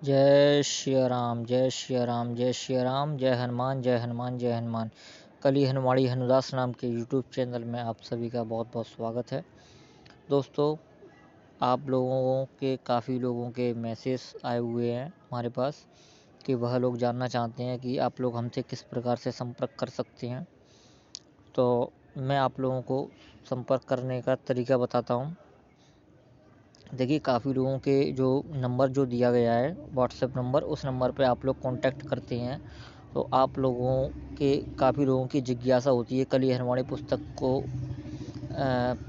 जय श्री राम, जय श्री राम, जय श्री राम, जय हनुमान, जय हनुमान, जय हनुमान। कली हनुमाड़ी हनुदास नाम के यूट्यूब चैनल में आप सभी का बहुत बहुत स्वागत है। दोस्तों, आप लोगों के काफ़ी लोगों के मैसेज आए हुए हैं हमारे पास कि वह लोग जानना चाहते हैं कि आप लोग हमसे किस प्रकार से संपर्क कर सकते हैं। तो मैं आप लोगों को संपर्क करने का तरीका बताता हूँ। देखिए, काफ़ी लोगों के जो नंबर जो दिया गया है व्हाट्सएप नंबर, उस नंबर पे आप लोग कांटेक्ट करते हैं तो आप लोगों के काफ़ी लोगों की जिज्ञासा होती है कली हनुमाड़ी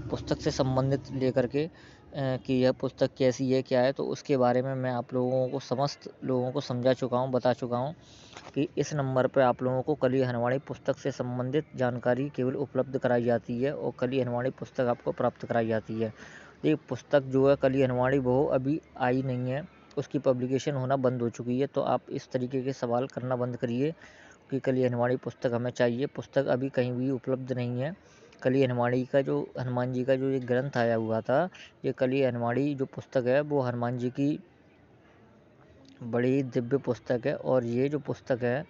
पुस्तक से संबंधित लेकर के कि यह पुस्तक कैसी है, क्या है। तो उसके बारे में मैं आप लोगों को समस्त लोगों को समझा चुका हूँ, बता चुका हूँ कि इस नंबर पर आप लोगों को कली हनुमाड़ी पुस्तक से संबंधित जानकारी केवल उपलब्ध कराई जाती है और कली हनुमाड़ी पुस्तक आपको प्राप्त कराई जाती है। ये पुस्तक जो है कली हनुमाड़ी वो अभी आई नहीं है, उसकी पब्लिकेशन होना बंद हो चुकी है। तो आप इस तरीके के सवाल करना बंद करिए कि कली हनुमाड़ी पुस्तक हमें चाहिए। पुस्तक अभी कहीं भी उपलब्ध नहीं है। कली हनुमाड़ी का जो हनुमान जी का जो एक ग्रंथ आया हुआ था, ये कली हनुमाड़ी जो पुस्तक है वो हनुमान जी की बड़ी दिव्य पुस्तक है। और ये जो पुस्तक है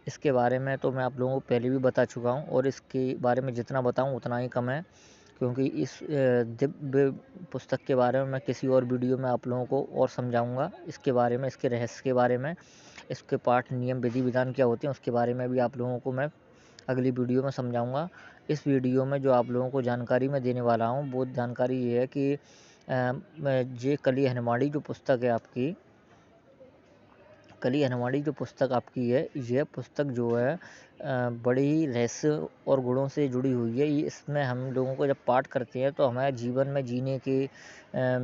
इसके बारे में तो मैं आप लोगों को पहले भी बता चुका हूँ और इसके बारे में जितना बताऊँ उतना ही कम है, क्योंकि इस दिव्य पुस्तक के बारे में मैं किसी और वीडियो में आप लोगों को और समझाऊंगा। इसके बारे में, इसके रहस्य के बारे में, इसके पाठ नियम विधि विधान क्या होते हैं उसके बारे में भी आप लोगों को मैं अगली वीडियो में समझाऊंगा। इस वीडियो में जो आप लोगों को जानकारी मैं देने वाला हूँ वो जानकारी ये है कि ये कली हनुमाड़ी जो पुस्तक है आपकी, कली हनुमाड़ी जो पुस्तक आपकी है, यह पुस्तक जो है बड़ी ही रहस्य और गुणों से जुड़ी हुई है। इसमें हम लोगों को जब पाठ करते हैं तो हमारे जीवन में जीने के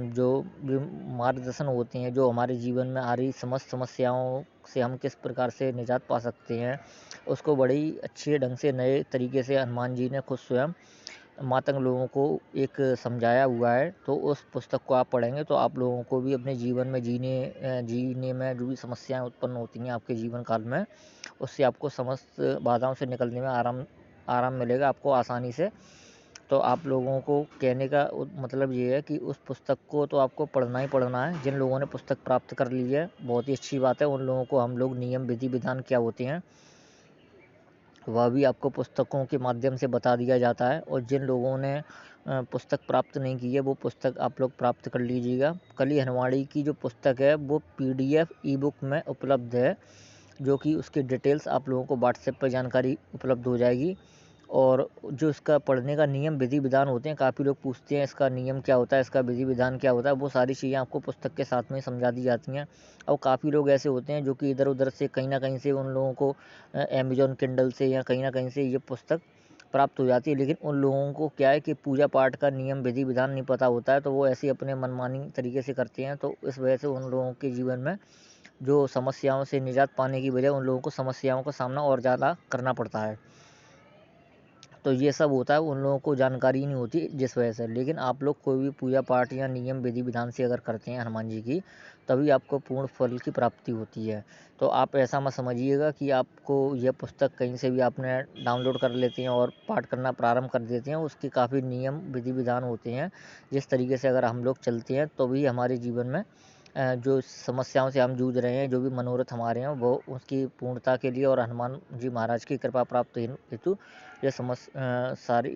जो भी मार्गदर्शन होते हैं, जो हमारे जीवन में आ रही समस्त समस्याओं से हम किस प्रकार से निजात पा सकते हैं, उसको बड़ी अच्छे ढंग से नए तरीके से हनुमान जी ने खुद स्वयं मातंग लोगों को एक समझाया हुआ है। तो उस पुस्तक को आप पढ़ेंगे तो आप लोगों को भी अपने जीवन में जीने में जो भी समस्याएं उत्पन्न होती हैं आपके जीवन काल में, उससे आपको समस्त बाधाओं से निकलने में आराम मिलेगा आपको आसानी से। तो आप लोगों को कहने का मतलब ये है कि उस पुस्तक को तो आपको पढ़ना ही पढ़ना है। जिन लोगों ने पुस्तक प्राप्त कर ली है बहुत ही अच्छी बात है, उन लोगों को हम लोग नियम विधि विधान क्या होते हैं वह भी आपको पुस्तकों के माध्यम से बता दिया जाता है। और जिन लोगों ने पुस्तक प्राप्त नहीं की है वो पुस्तक आप लोग प्राप्त कर लीजिएगा। कली हनुमाड़ी की जो पुस्तक है वो PDF ई बुक में उपलब्ध है, जो कि उसकी डिटेल्स आप लोगों को व्हाट्सएप पर जानकारी उपलब्ध हो जाएगी। और जो इसका पढ़ने का नियम विधि विधान होते हैं, काफ़ी लोग पूछते हैं इसका नियम क्या होता है, इसका विधि विधान क्या होता है, वो सारी चीज़ें आपको पुस्तक के साथ में समझा दी जाती हैं। और काफ़ी लोग ऐसे होते हैं जो कि इधर उधर से कहीं ना कहीं से उन लोगों को अमेज़न किंडल से या कहीं ना कहीं से ये पुस्तक प्राप्त हो जाती है, लेकिन उन लोगों को क्या है कि पूजा पाठ का नियम विधि विधान नहीं पता होता है, तो वो ऐसे ही अपने मनमानी तरीके से करते हैं। तो इस वजह से उन लोगों के जीवन में जो समस्याओं से निजात पाने की बजाय उन लोगों को समस्याओं का सामना और ज़्यादा करना पड़ता है। तो ये सब होता है, उन लोगों को जानकारी नहीं होती जिस वजह से। लेकिन आप लोग कोई भी पूजा पाठ या नियम विधि विधान से अगर करते हैं हनुमान जी की, तभी आपको पूर्ण फल की प्राप्ति होती है। तो आप ऐसा मत समझिएगा कि आपको यह पुस्तक कहीं से भी आपने डाउनलोड कर लेते हैं और पाठ करना प्रारंभ कर देते हैं। उसके काफ़ी नियम विधि विधान होते हैं, जिस तरीके से अगर हम लोग चलते हैं तो भी हमारे जीवन में जो समस्याओं से हम जूझ रहे हैं, जो भी मनोरथ हमारे हैं, वो उसकी पूर्णता के लिए और हनुमान जी महाराज की कृपा प्राप्त हेतु ये सारी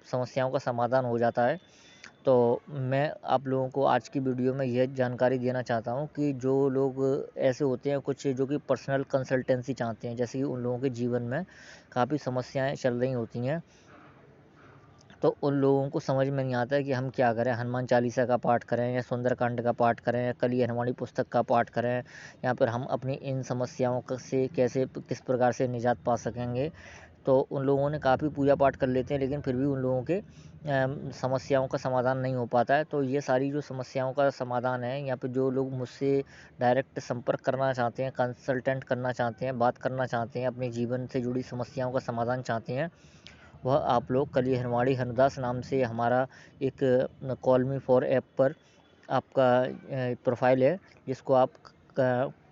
समस्याओं का समाधान हो जाता है। तो मैं आप लोगों को आज की वीडियो में यह जानकारी देना चाहता हूँ कि जो लोग ऐसे होते हैं कुछ जो कि पर्सनल कंसल्टेंसी चाहते हैं, जैसे कि उन लोगों के जीवन में काफ़ी समस्याएं चल रही होती हैं, तो उन लोगों को समझ में नहीं आता है कि हम क्या करें। हनुमान चालीसा का पाठ करें या सुंदरकांड का पाठ करें या कली हनुमानी पुस्तक का पाठ करें, या फिर हम अपनी इन समस्याओं से कैसे किस प्रकार से निजात पा सकेंगे। तो उन लोगों ने काफ़ी पूजा पाठ कर लेते हैं, लेकिन फिर भी उन लोगों के समस्याओं का समाधान नहीं हो पाता है। तो ये सारी जो समस्याओं का समाधान है, या फिर जो लोग मुझसे डायरेक्ट संपर्क करना चाहते हैं, कंसल्टेंट करना चाहते हैं, बात करना चाहते हैं, अपने जीवन से जुड़ी समस्याओं का समाधान चाहते हैं, वह आप लोग कली हनुमाड़ी हनुदास नाम से हमारा एक कॉल मी फॉर ऐप पर आपका प्रोफाइल है, जिसको आप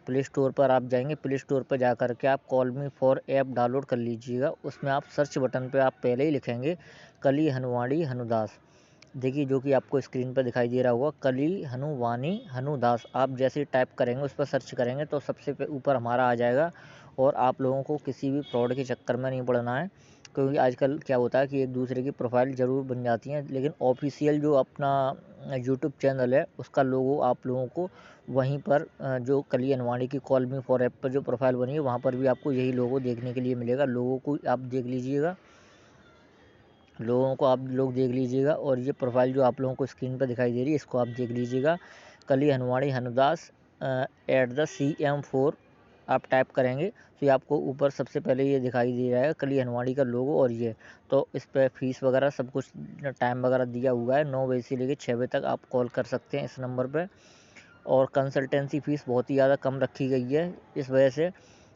प्ले स्टोर पर आप जाएंगे, प्ले स्टोर पर जा कर के आप call me for app download कर लीजिएगा। उसमें आप सर्च बटन पे आप पहले ही लिखेंगे कली हनुमाड़ी हनुदास, देखिए जो कि आपको स्क्रीन पर दिखाई दे रहा होगा, कली हनुवानी हनुदास। आप जैसे टाइप करेंगे, उस पर सर्च करेंगे तो सबसे ऊपर हमारा आ जाएगा। और आप लोगों को किसी भी फ्रॉड के चक्कर में नहीं पड़ना है, क्योंकि आजकल क्या होता है कि एक दूसरे की प्रोफाइल ज़रूर बन जाती हैं, लेकिन ऑफिशियल जो अपना यूट्यूब चैनल है उसका लोगो आप लोगों को वहीं पर जो कली हनुवानी की कॉल मी फॉर ऐप पर जो प्रोफाइल बनी है वहाँ पर भी आपको यही लोगो देखने के लिए मिलेगा। लोगों को आप देख लीजिएगा, लोगों को आप लोग देख लीजिएगा। और ये प्रोफाइल जो आप लोगों को स्क्रीन पर दिखाई दे रही है, इसको आप देख लीजिएगा, कली हनुवानी हनुदास @CM4 आप टाइप करेंगे तो ये आपको ऊपर सबसे पहले ये दिखाई दे रहा है कली हनुवानी का लोगो। और ये तो इस पर फीस वगैरह सब कुछ टाइम वगैरह दिया हुआ है, 9 बजे से लेकर 6 बजे तक आप कॉल कर सकते हैं इस नंबर पर। और कंसल्टेंसी फ़ीस बहुत ही ज़्यादा कम रखी गई है इस वजह से,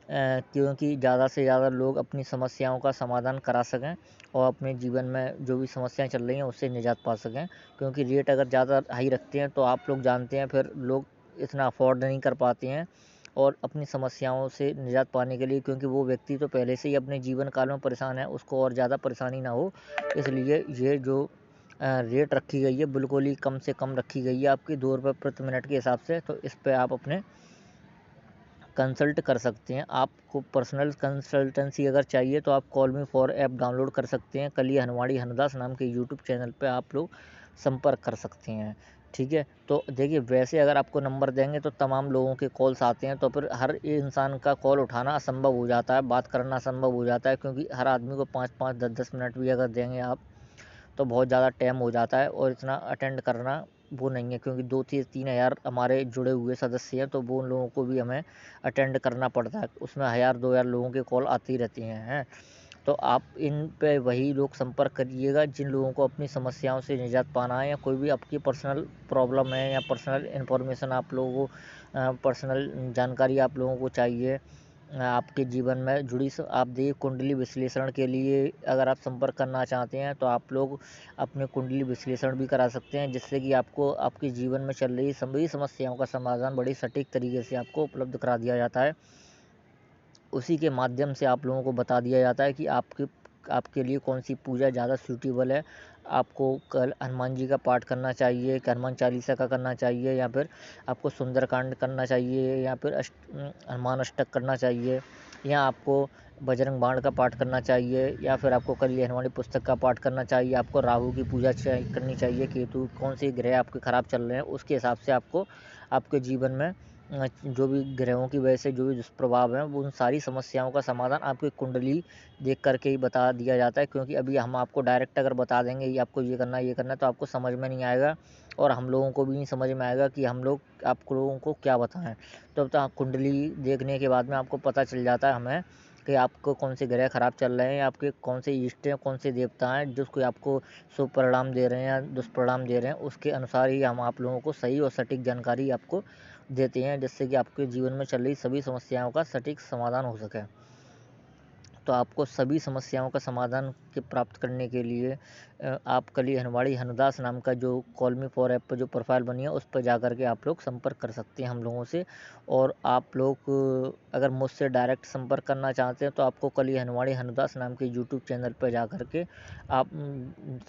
क्योंकि ज़्यादा से ज़्यादा लोग अपनी समस्याओं का समाधान करा सकें और अपने जीवन में जो भी समस्याएं चल रही हैं उससे निजात पा सकें। क्योंकि रेट अगर ज़्यादा हाई रखते हैं तो आप लोग जानते हैं फिर लोग इतना अफोर्ड नहीं कर पाते हैं। और अपनी समस्याओं से निजात पाने के लिए, क्योंकि वो व्यक्ति तो पहले से ही अपने जीवन काल में परेशान है, उसको और ज़्यादा परेशानी ना हो, इसलिए ये जो रेट रखी गई है बिल्कुल ही कम से कम रखी गई है आपकी ₹2 प्रति मिनट के हिसाब से। तो इस पे आप अपने कंसल्ट कर सकते हैं। आपको पर्सनल कंसल्टेंसी अगर चाहिए तो आप call me for app download कर सकते हैं। कली हनुवानी हनुदास नाम के यूट्यूब चैनल पे आप लोग संपर्क कर सकते हैं। ठीक है, तो देखिए वैसे अगर आपको नंबर देंगे तो तमाम लोगों के कॉल्स आते हैं, तो फिर हर इंसान का कॉल उठाना असंभव हो जाता है, बात करना असंभव हो जाता है, क्योंकि हर आदमी को 5-5 10-10 मिनट भी अगर देंगे आप तो बहुत ज़्यादा टाइम हो जाता है और इतना अटेंड करना वो नहीं है, क्योंकि 2-3 हज़ार हमारे जुड़े हुए सदस्य हैं, तो वो उन लोगों को भी हमें अटेंड करना पड़ता है। उसमें 1000-2000 लोगों के कॉल आती रहती हैं। तो आप इन पे वही लोग संपर्क करिएगा जिन लोगों को अपनी समस्याओं से निजात पाना है, या कोई भी आपकी पर्सनल प्रॉब्लम है या पर्सनल इन्फॉर्मेशन आप लोगों को पर्सनल जानकारी आप लोगों को चाहिए आपके जीवन में जुड़ी। आप देखिए कुंडली विश्लेषण के लिए अगर आप संपर्क करना चाहते हैं तो आप लोग अपने कुंडली विश्लेषण भी करा सकते हैं, जिससे कि आपको आपके जीवन में चल रही सभी समस्याओं का समाधान बड़ी सटीक तरीके से आपको उपलब्ध करा दिया जाता है। उसी के माध्यम से आप लोगों को बता दिया जाता है कि आपके लिए कौन सी पूजा ज़्यादा सूटेबल है। आपको कल हनुमान जी का पाठ करना चाहिए, कि हनुमान चालीसा का करना चाहिए, या फिर आपको सुंदरकांड करना चाहिए, या फिर हनुमान अष्टक करना चाहिए, या आपको बजरंग बाण का पाठ करना चाहिए, या फिर आपको कल हनुमानी पुस्तक का पाठ करना चाहिए। आपको राहु की पूजा करनी चाहिए, केतु कौन से ग्रह आपके ख़राब चल रहे हैं उसके हिसाब से आपको आपके जीवन में जो भी ग्रहों की वजह से जो भी दुष्प्रभाव हैं वो उन सारी समस्याओं का समाधान आपकी कुंडली देख करके ही बता दिया जाता है। क्योंकि अभी हम आपको डायरेक्ट अगर बता देंगे ये आपको ये करना है तो आपको समझ में नहीं आएगा, और हम लोगों को भी नहीं समझ में आएगा कि हम लोग आप लोगों को क्या बताएं। तो कुंडली देखने के बाद में आपको पता चल जाता है हमें कि आपको कौन से ग्रह खराब चल रहे हैं, आपके कौन से इष्ट हैं, कौन से देवता हैं जिसको आपको शुभ परिणाम दे रहे हैं या दुष्परिणाम दे रहे हैं। उसके अनुसार ही हम आप लोगों को सही और सटीक जानकारी आपको देते हैं, जिससे कि आपके जीवन में चल रही सभी समस्याओं का सटीक समाधान हो सके। तो आपको सभी समस्याओं का समाधान के प्राप्त करने के लिए आप कली हनुवानी हनुदास नाम का जो कॉल मी फॉर ऐप पर जो प्रोफाइल बनी है उस पर जा कर के आप लोग संपर्क कर सकते हैं हम लोगों से। और आप लोग अगर मुझसे डायरेक्ट संपर्क करना चाहते हैं तो आपको कली हनुवानी हनुदास नाम के यूट्यूब चैनल पर जा कर के आप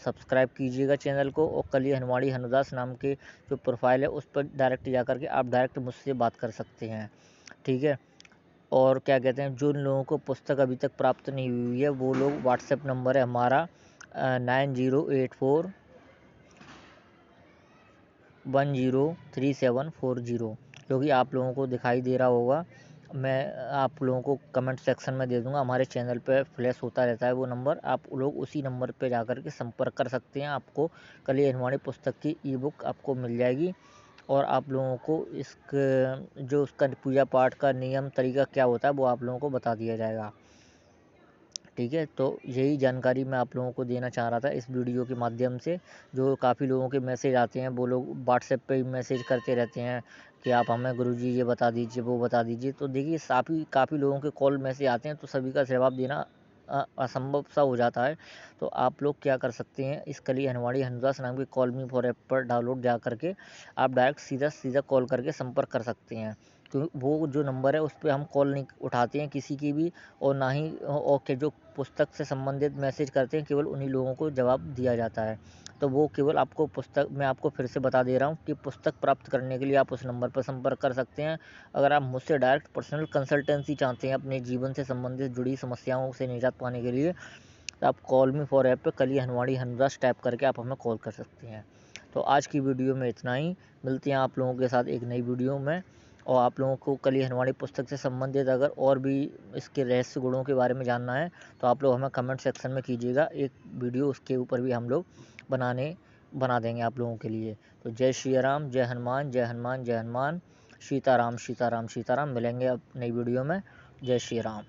सब्सक्राइब कीजिएगा चैनल को, और कली हनुवानी हनुदास नाम के जो प्रोफाइल है उस पर डायरेक्ट जा कर के आप डायरेक्ट मुझसे बात कर सकते हैं। ठीक है, और क्या कहते हैं, जिन लोगों को पुस्तक अभी तक प्राप्त नहीं हुई है वो लोग, व्हाट्सएप नंबर है हमारा 9084103740, जो कि आप लोगों को दिखाई दे रहा होगा। मैं आप लोगों को कमेंट सेक्शन में दे दूंगा, हमारे चैनल पे फ्लैश होता रहता है वो नंबर। आप लोग उसी नंबर पे जाकर के संपर्क कर सकते हैं। आपको कली हनुमानी पुस्तक की ई बुक आपको मिल जाएगी, और आप लोगों को जो उसका पूजा पाठ का नियम तरीका क्या होता है वो आप लोगों को बता दिया जाएगा। ठीक है, तो यही जानकारी मैं आप लोगों को देना चाह रहा था इस वीडियो के माध्यम से। जो काफ़ी लोगों के मैसेज आते हैं, वो लोग व्हाट्सएप पे ही मैसेज करते रहते हैं कि आप हमें गुरुजी ये बता दीजिए, वो बता दीजिए। तो देखिए काफ़ी लोगों के कॉल मैसेज आते हैं, तो सभी का जवाब देना असंभव सा हो जाता है। तो आप लोग क्या कर सकते हैं, इस कली हनुवानी हनुदास नाम के कॉल मी फॉर ऐप पर डाउनलोड जा करके आप डायरेक्ट सीधा कॉल करके संपर्क कर सकते हैं। क्योंकि वो जो नंबर है उस पर हम कॉल नहीं उठाते हैं किसी की भी, और ना ही और के जो पुस्तक से संबंधित मैसेज करते हैं केवल उन्हीं लोगों को जवाब दिया जाता है। तो वो केवल आपको पुस्तक, मैं आपको फिर से बता दे रहा हूँ कि पुस्तक प्राप्त करने के लिए आप उस नंबर पर संपर्क कर सकते हैं। अगर आप मुझसे डायरेक्ट पर्सनल कंसल्टेंसी चाहते हैं अपने जीवन से संबंधित जुड़ी समस्याओं से निजात पाने के लिए, तो आप कॉल मी फॉर ऐप पे कली हनवाड़ी हनराज टाइप करके आप हमें कॉल कर सकते हैं। तो आज की वीडियो में इतना ही। मिलते हैं आप लोगों के साथ एक नई वीडियो में। और आप लोगों को कली हनवाड़ी पुस्तक से संबंधित अगर और भी इसके रहस्य गुणों के बारे में जानना है तो आप लोग हमें कमेंट सेक्शन में कीजिएगा, एक वीडियो उसके ऊपर भी हम लोग बना देंगे आप लोगों के लिए। तो जय श्री राम, जय हनुमान, जय हनुमान, जय हनुमान। सीताराम सीताराम सीताराम। मिलेंगे अब नई वीडियो में। जय श्री राम।